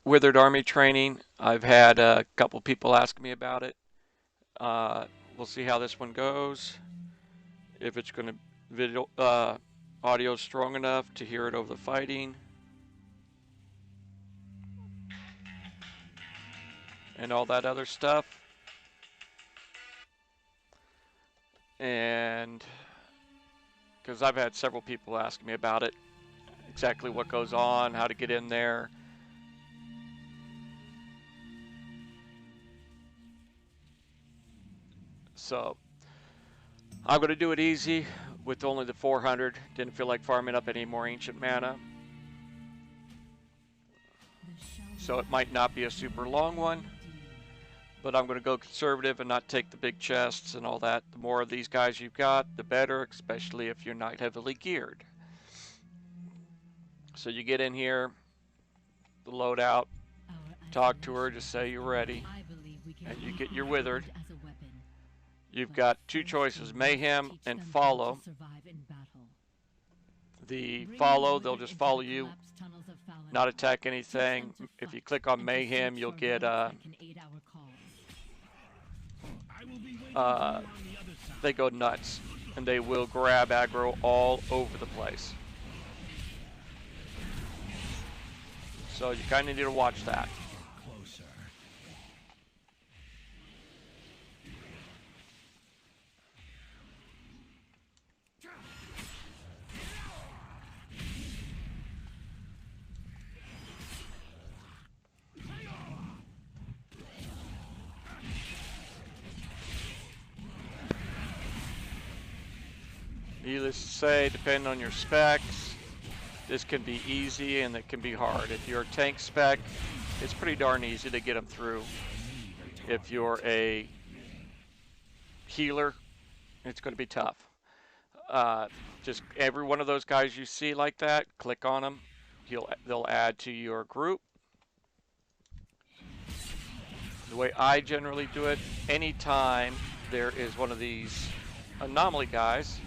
Withered Army training. I've had a couple people ask me about it. Uh, we'll see how this one goes. If it's going to video audio strong enough to hear it over the fighting and all that other stuff. And because I've had several people ask me about it, exactly what goes on, how to get in there. So I'm going to do it easy with only the 400. Didn't feel like farming up any more ancient mana. So it might not be a super long one, but I'm going to go conservative and not take the big chests and all that. The more of these guys you've got, the better, especially if you're not heavily geared. So you get in here, the loadout, talk to her, just say you're ready, and you get your withered. You've got two choices, mayhem and follow. The follow, they'll just follow you, not attack anything. If you click on mayhem, you'll get they go nuts, and they will grab aggro all over the place. So you kind of need to watch that. Needless to say, depending on your specs, this can be easy and it can be hard. If you're a tank spec, it's pretty darn easy to get them through. If you're a healer, it's going to be tough. Just every one of those guys you see like that, click on them. They'll add to your group. The way I generally do it, anytime there is one of these anomaly guys,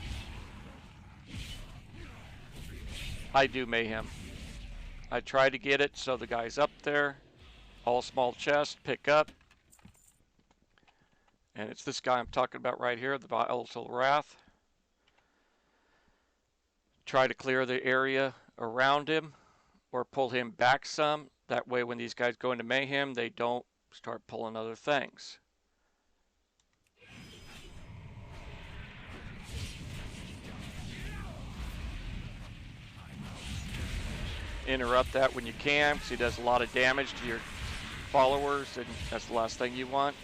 I do mayhem. I try to get it so the guy's up there, all small chest, pick up. And it's this guy I'm talking about right here, the Volatile Wrath. Try to clear the area around him or pull him back some. That way when these guys go into mayhem, they don't start pulling other things. Interrupt that when you can, because he does a lot of damage to your followers, and that's the last thing you want.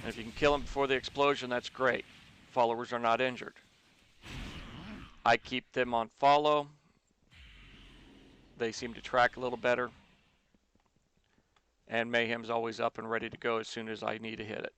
And if you can kill him before the explosion, that's great. Followers are not injured. I keep them on follow. They seem to track a little better. And mayhem's always up and ready to go as soon as I need to hit it.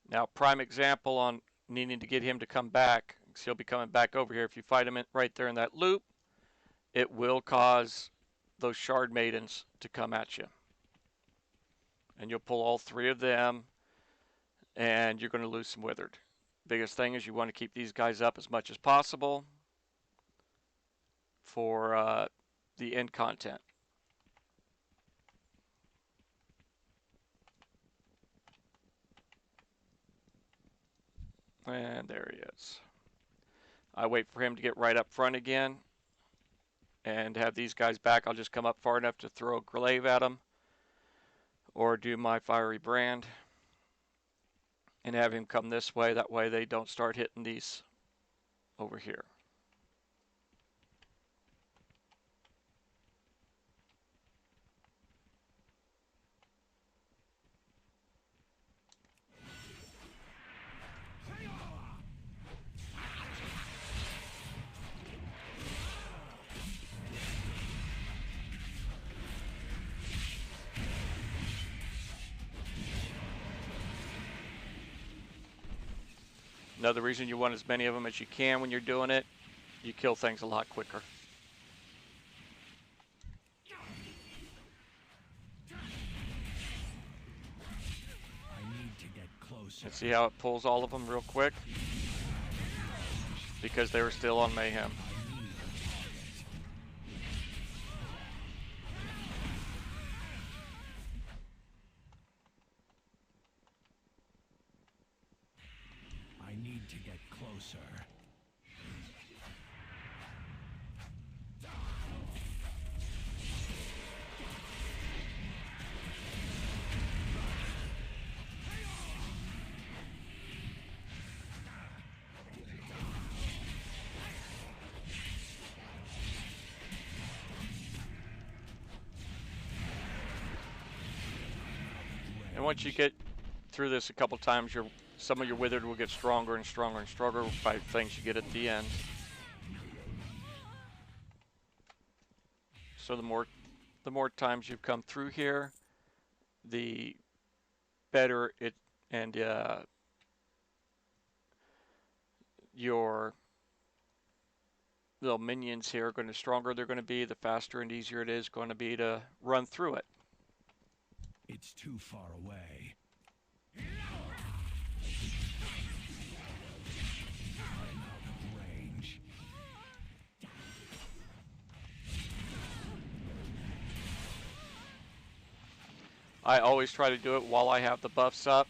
Now, prime example on needing to get him to come back, because he'll be coming back over here. If you fight him right there in that loop, it will cause those shard maidens to come at you. And you'll pull all three of them, and you're going to lose some withered. Biggest thing is you want to keep these guys up as much as possible for the end content. And there he is. I wait for him to get right up front again and have these guys back. I'll just come up far enough to throw a glaive at them or do my fiery brand and have him come this way. That way they don't start hitting these over here. Another reason you want as many of them as you can when you're doing it, you kill things a lot quicker. And see how it pulls all of them real quick? Because they were still on Mayhem. I need to get closer. And once you get through this a couple times, some of your withered will get stronger and stronger and stronger by things you get at the end. So the more times you come through here, the better it, and your little minions here are going to stronger they're going to be, the faster and easier it is going to be to run through it. It's too far away. I'm out of range. I always try to do it while I have the buffs up,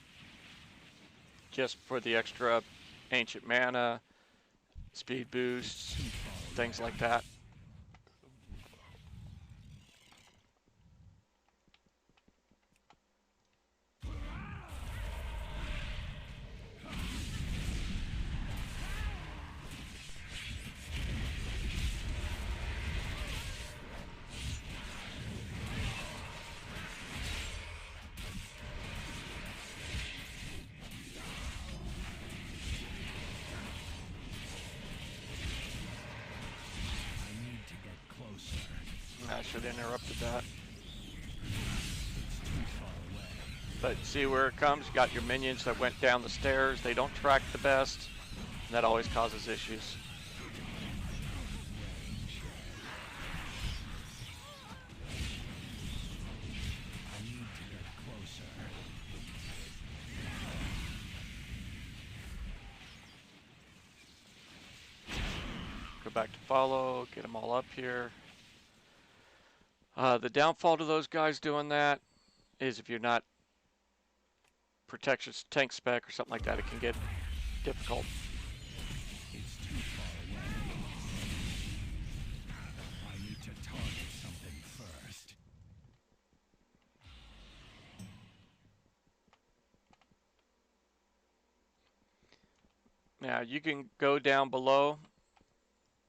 just for the extra ancient mana, speed boosts, things like that. I should have interrupted that. But see where it comes? You got your minions that went down the stairs. They don't track the best. And that always causes issues. Go back to follow, get them all up here. The downfall to those guys doing that is if you're not protection tank spec or something like that, it can get difficult. It's too far away. I need to target something first. Now you can go down below,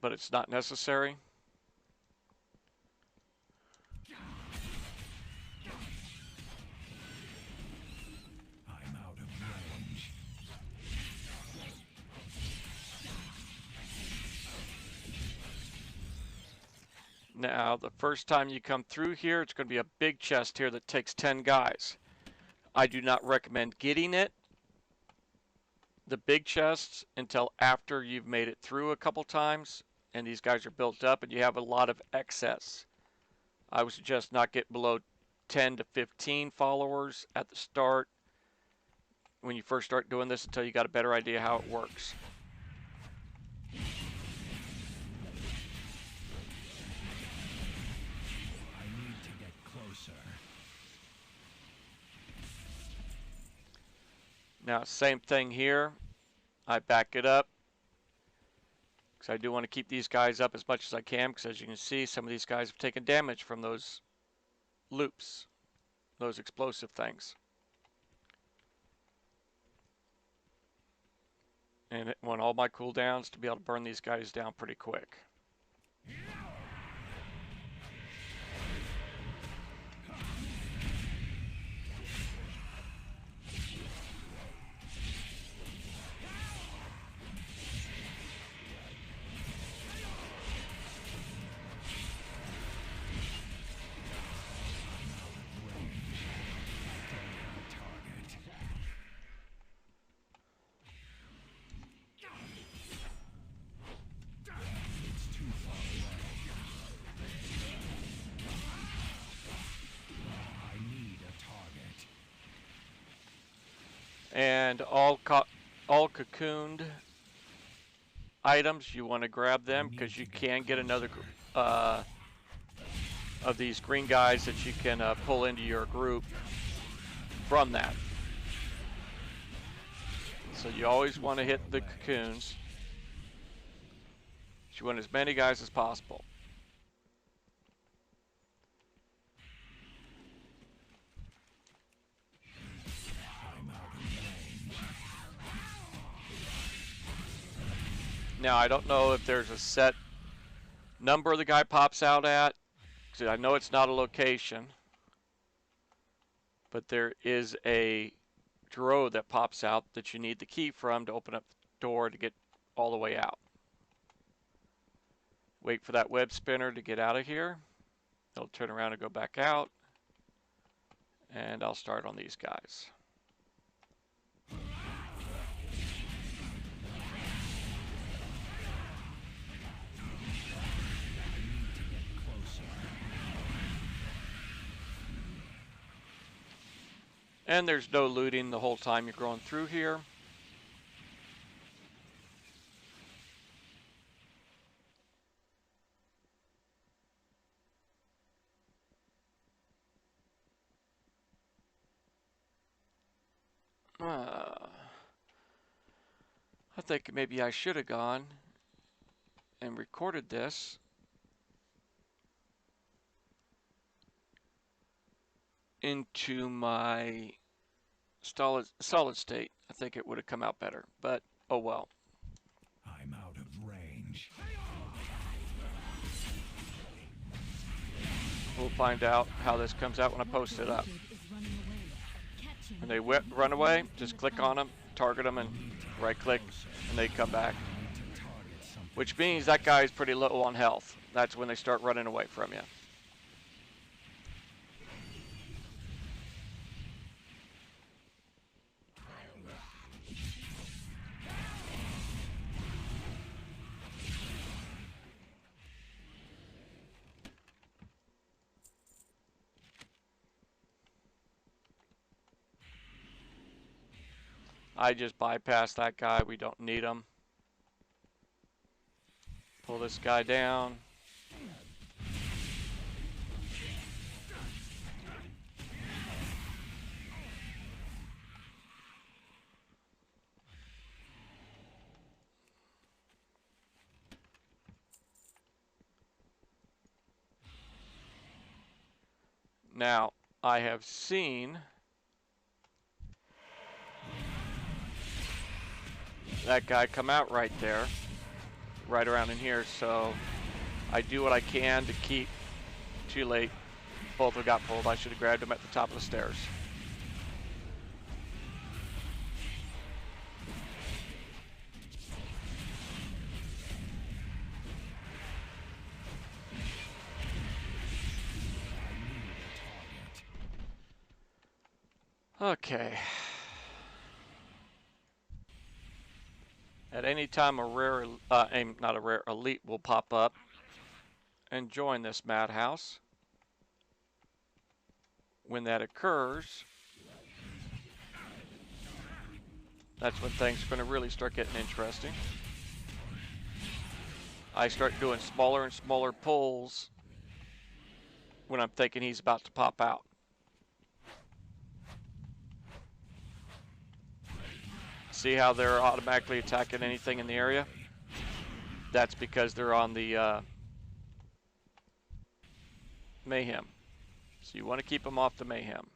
but it's not necessary. Now, the first time you come through here, it's going to be a big chest here that takes 10 guys. I do not recommend getting it, the big chests, until after you've made it through a couple times and these guys are built up and you have a lot of excess. I would suggest not get below 10 to 15 followers at the start when you first start doing this until you got a better idea how it works. Now, same thing here. I back it up because I do want to keep these guys up as much as I can, because as you can see, some of these guys have taken damage from those loops, those explosive things. And it want all my cooldowns to be able to burn these guys down pretty quick. And all cocooned items, you want to grab them because you can get another of these green guys that you can pull into your group from that. So you always want to hit the cocoons. You want as many guys as possible. Now, I don't know if there's a set number the guy pops out at. I know it's not a location. But there is a drawer that pops out that you need the key from to open up the door to get all the way out. Wait for that web spinner to get out of here. It'll turn around and go back out. And I'll start on these guys. And there's no looting the whole time you're going through here. I think maybe I should have gone and recorded this into my solid state. I think it would have come out better, but oh well. I'm out of range. We'll find out how this comes out when I post it up. When they run away, just click on them, target them, and right click, and they come back. Which means that guy's pretty low on health. That's when they start running away from you. I just bypassed that guy. We don't need him. Pull this guy down. Now, I have seen that guy come out right there, right around in here, so I do what I can to keep. Too late. Both have got pulled. I should have grabbed him at the top of the stairs. Okay. At any time, a rare, not a rare, elite will pop up and join this madhouse. When that occurs, that's when things are going to really start getting interesting. I start doing smaller and smaller pulls when I'm thinking he's about to pop out. See how they're automatically attacking anything in the area? That's because they're on the mayhem. So you want to keep them off the mayhem.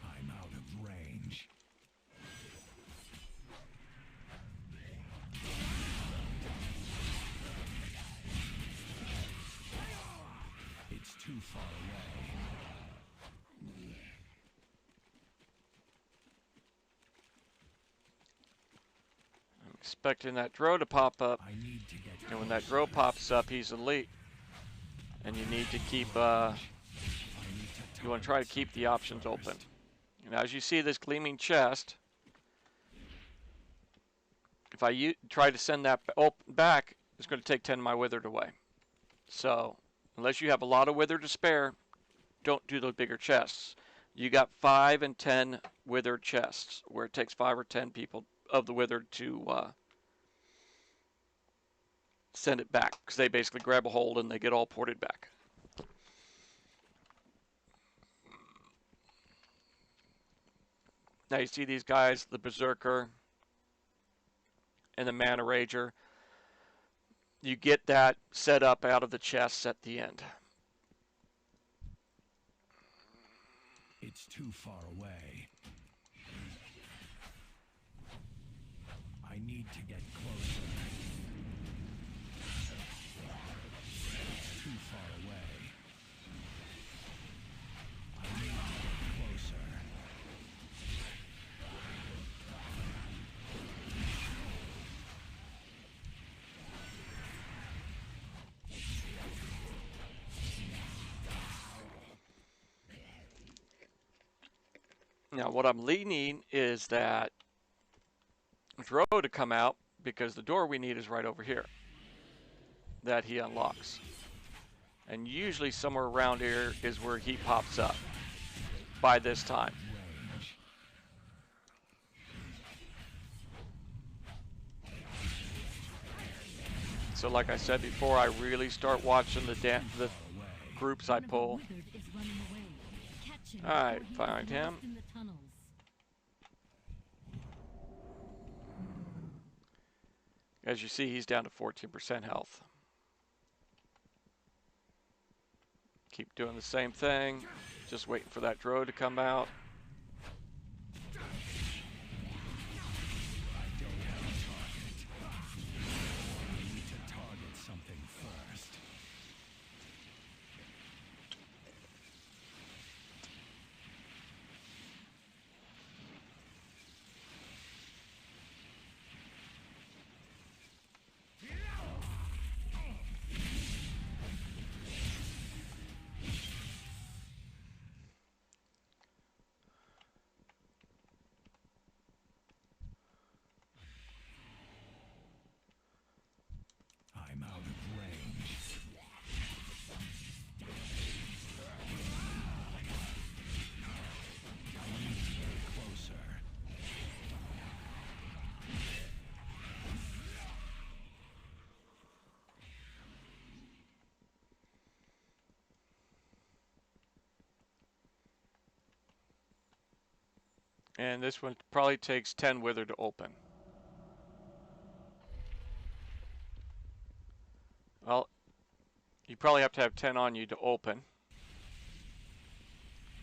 I'm out of range. It's too far away. Expecting that drow to pop up, I need to get and when that drow pops up, he's elite, and you need to keep you want to try to keep the options open. And as you see this gleaming chest, if I try to send that back, it's going to take 10 of my withered away. So unless you have a lot of withered to spare, don't do the bigger chests. You got 5 and 10 withered chests, where it takes 5 or 10 people of the withered to send it back, because they basically grab a hold and they get all ported back. Now you see these guys, the Berserker and the Mana Rager. You get that set up out of the chests at the end. It's too far away. I need to get closer. It's too far away. I need to get closer. Now what I'm leaning is that Drow to come out, because the door we need is right over here that he unlocks. And usually somewhere around here is where he pops up by this time. So like I said before, I really start watching the groups I pull. Alright, find him. As you see, he's down to 14% health. Keep doing the same thing, just waiting for that Drow to come out. I'm out of range. I need to get closer. And this one probably takes 10 Wither to open. Well, you probably have to have 10 on you to open.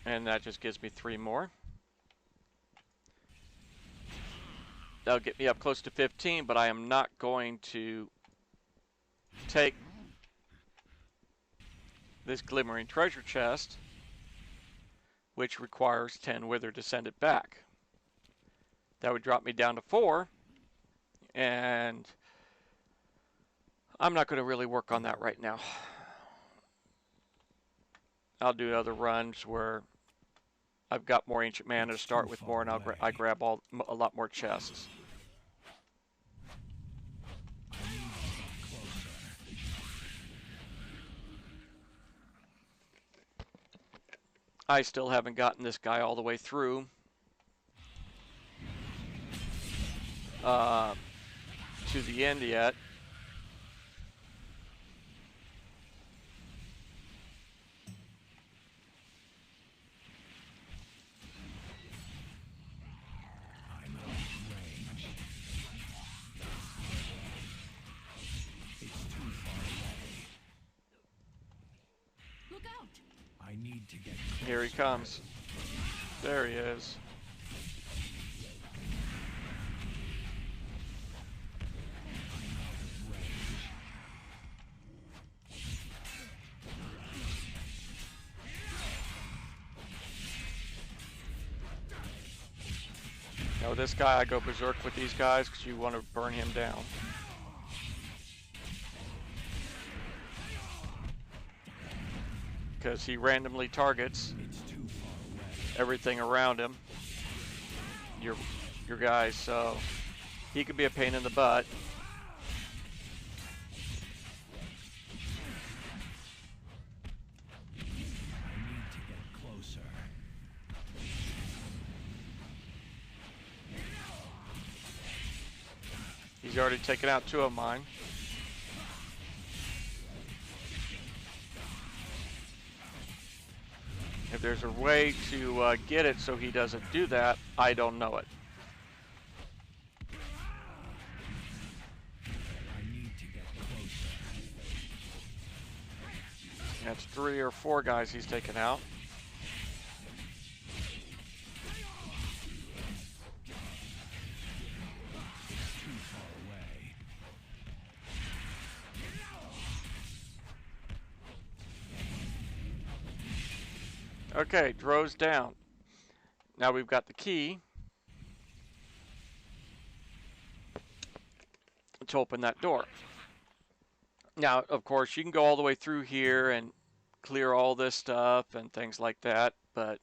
And that just gives me 3 more. That'll get me up close to 15, but I am not going to take this glimmering treasure chest, which requires 10 Wither to send it back. That would drop me down to 4, and I'm not going to really work on that right now. I'll do other runs where I've got more ancient mana to start with more, and I grab a lot more chests. I still haven't gotten this guy all the way through to the end yet. I'm out of range. It's too far away. Look out! I need to get closer. Here he comes. There he is. Now this guy, I go berserk with these guys because you want to burn him down. Because he randomly targets everything around him, your guys, so he could be a pain in the butt. I need to get He's already taken out 2 of mine. If there's a way to get it so he doesn't do that, I don't know it. I need to get closer. That's 3 or 4 guys he's taken out. Too far away. Okay, Dro's down. Now we've got the key to open that door. Now, of course, you can go all the way through here and clear all this stuff and things like that, but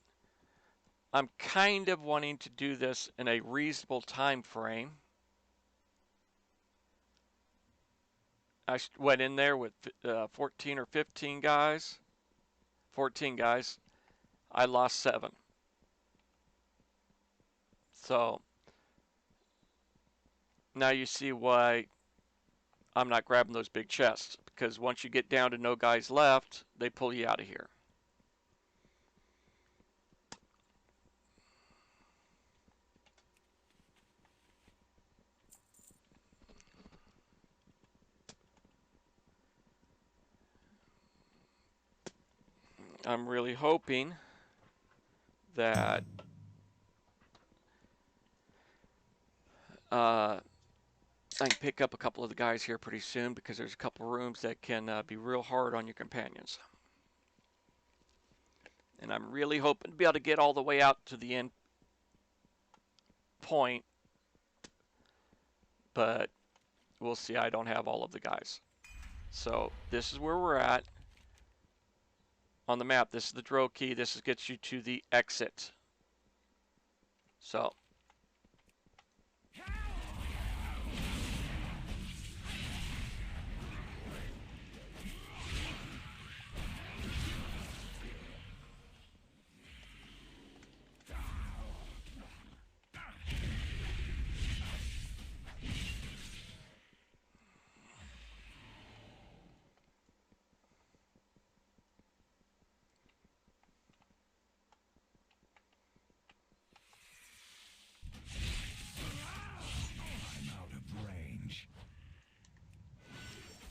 I'm kind of wanting to do this in a reasonable time frame. I went in there with 14 or 15 guys. 14 guys. I lost 7. So now you see why I'm not grabbing those big chests, because once you get down to no guys left, they pull you out of here. I'm really hoping that I can pick up a couple of the guys here pretty soon, because there's a couple rooms that can be real hard on your companions. And I'm really hoping to be able to get all the way out to the end point, but we'll see. I don't have all of the guys. So this is where we're at on the map. This is the Dro key. This gets you to the exit. So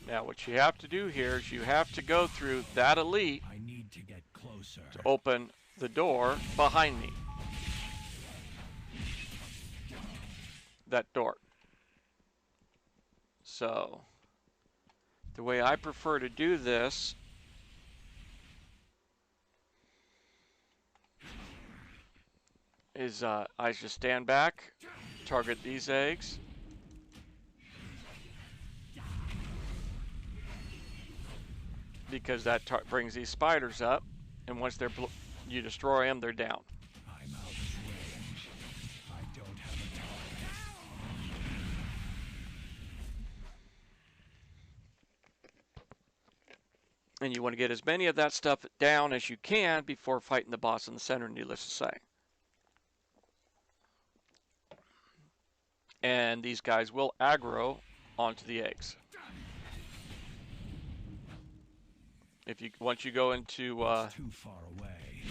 now what you have to do here is you have to go through that elite I need to get closer. to open the door behind me. That door. So the way I prefer to do this is I just stand back, target these eggs. Because that brings these spiders up, and once you destroy them, they're down. I'm out of range. I don't have a target. And you want to get as many of that stuff down as you can before fighting the boss in the center, needless to say. And these guys will aggro onto the eggs. Once you go into Too far away.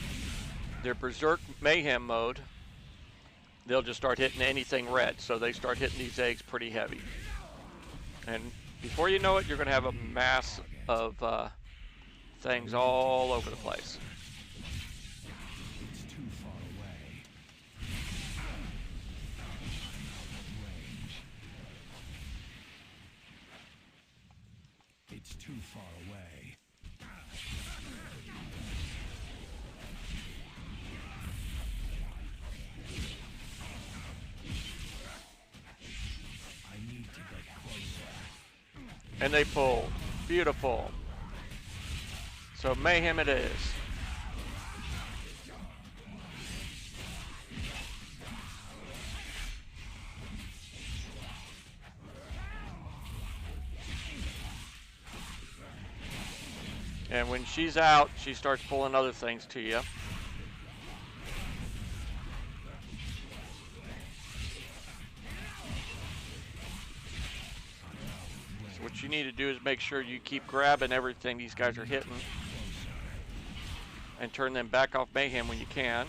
their Berserk Mayhem mode, they'll just start hitting anything red. So they start hitting these eggs pretty heavy. And before you know it, you're going to have a mass of things all over the place. It's too far away. Range. It's too far away. I need to get closer. And they pull. Beautiful. So mayhem it is. And when she's out, she starts pulling other things to you. need to do is make sure you keep grabbing everything these guys are hitting and turn them back off mayhem when you can.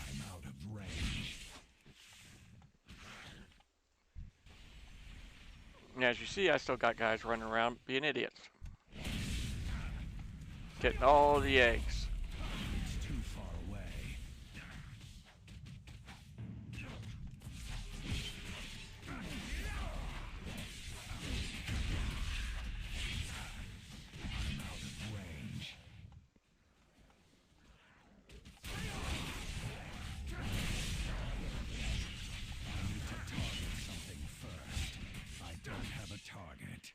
I'm out of range. And as you see, I still got guys running around being idiots. Getting all the eggs. It's too far away. I'm out of range. I need to target something first. I don't have a target.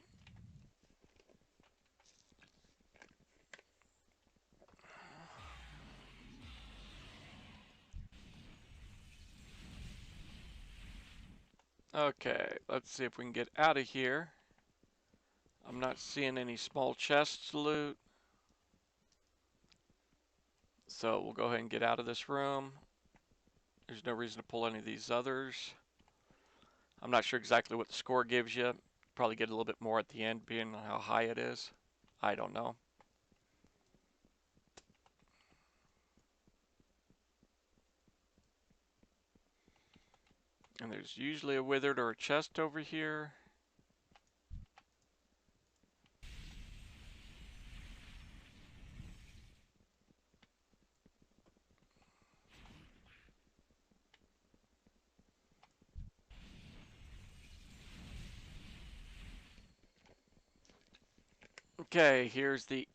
Okay, let's see if we can get out of here. I'm not seeing any small chests to loot. So we'll go ahead and get out of this room. There's no reason to pull any of these others. I'm not sure exactly what the score gives you. Probably get a little bit more at the end, being how high it is. I don't know. And there's usually a withered or a chest over here. Okay, here's the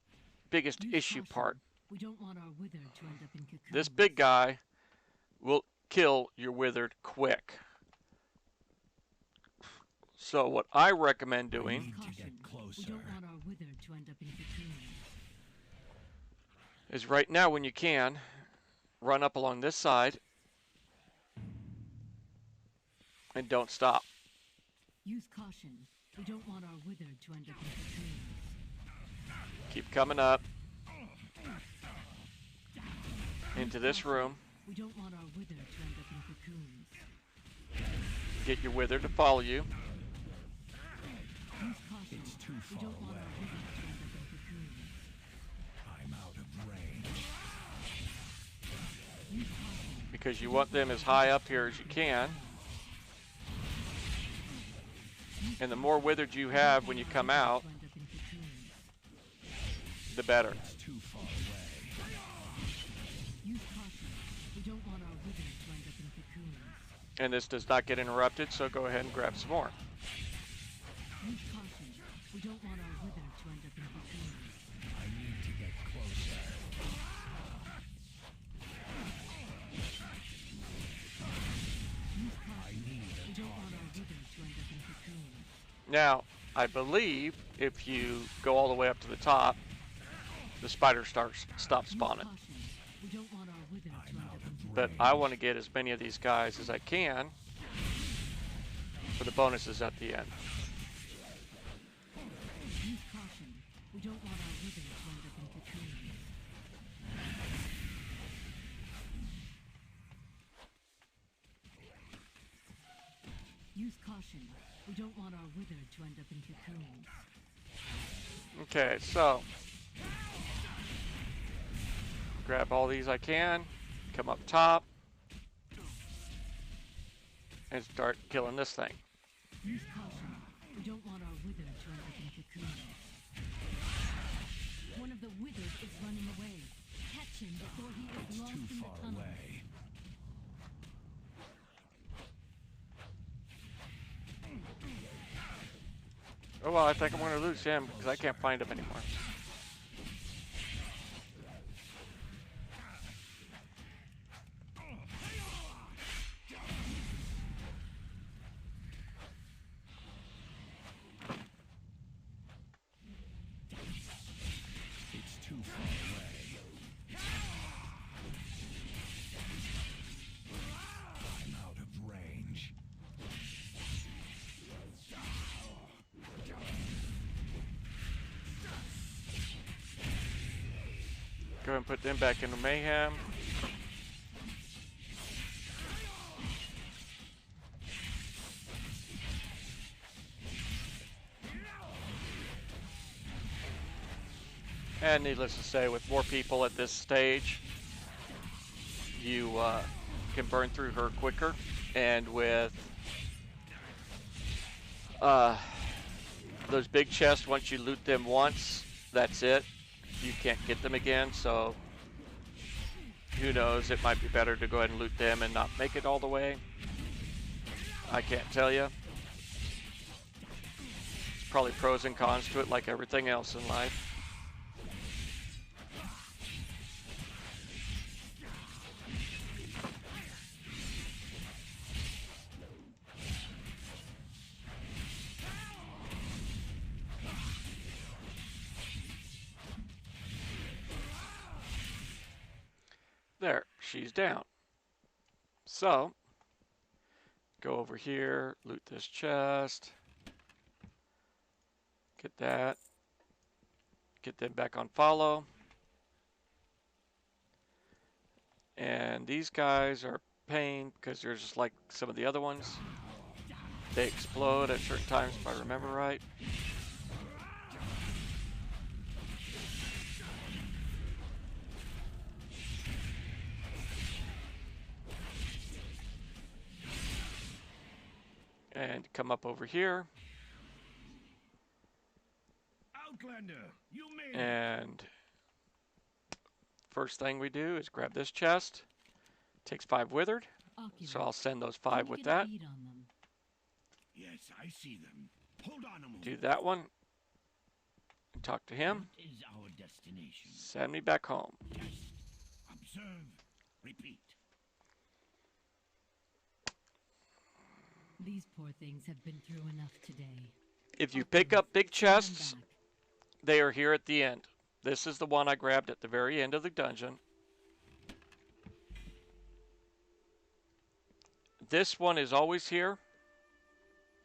biggest issue part. We don't want our withered to end up in cocoons. This big guy will kill your withered quick. So what I recommend doing To get closer. We don't want our withered to end up in cocoons. is right now, when you can, run up along this side and don't stop. Use caution. We don't want our withered to end up in cocoons. Keep coming up into this room. We don't want our withered to end up in cocoons. Get your wither to follow you. Use caution. It's too We far don't want away. our withered to end up in cocoons. I'm out of range. Use caution. Because you want them as high up here as you can. And the more withered you have when you come out, To end up in cocoons. the better. It's too far away. Use caution. We don't want our withered to end up in cocoons. And this does not get interrupted, so go ahead and grab some more. Use caution. We don't want our withered to end up in cocoons. I need to get closer. Use I caution. need We a don't want our target. withered to end up in cocoons. Now, I believe if you go all the way up to the top, the spider stop spawning. Use caution. We don't want our withered to I'm end out up in of cocoons. But I want to get as many of these guys as I can for the bonuses at the end. Use caution. We don't want our withered to end up in cocoons. Use caution. We don't want our withered to end up in cocoons. Okay, so grab all these I can, come up top, and start killing this thing. Use caution. We don't want our withered to end up in cocoons. One of the withered is running away. Catch him before he is It's lost too in the far tunnel. away. Oh well, I think I'm going to lose him because I can't find him anymore. It's too far away. I'm out of range. and put them back into mayhem. And needless to say, with more people at this stage, you can burn through her quicker. And with those big chests, once you loot them once, that's it. You can't get them again, so who knows, it might be better to go ahead and loot them and not make it all the way. I can't tell you. There's probably pros and cons to it, like everything else in life. There, she's down. So, go over here, loot this chest, get that, get them back on follow. And these guys are pain because they're just like some of the other ones. They explode at certain times, if I remember right. And come up over here. Outlander, you made And first thing we do is grab this chest. Takes 5 withered. So I'll send those 5 with that. Yes, I see them. Hold on a moment. Do that one. And talk to him. What is our destination? Send me back home. Yes. Observe. Repeat. These poor things have been through enough today. If you pick up big chests, they are here at the end. This is the one I grabbed at the very end of the dungeon. This one is always here,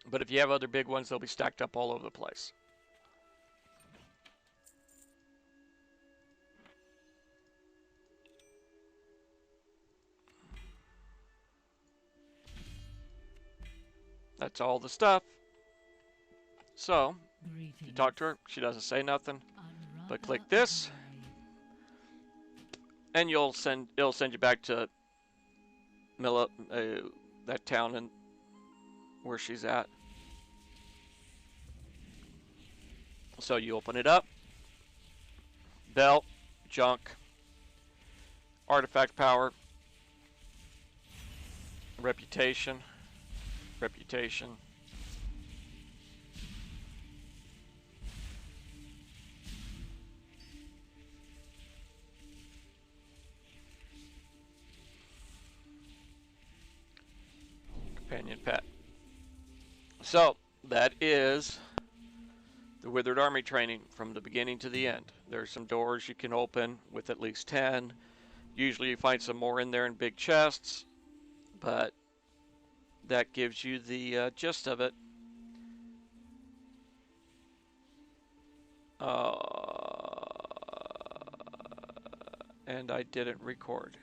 but if you have other big ones, they'll be stacked up all over the place. That's all the stuff. So, you talk to her, she doesn't say nothing, but click this, and it'll send you back to that town and where she's at. So you open it up, belt, junk, artifact power, reputation, companion pet. So that is the Withered Army training from the beginning to the end. There's some doors you can open with at least 10. Usually you find some more in there in big chests, but that gives you the gist of it. And I didn't record.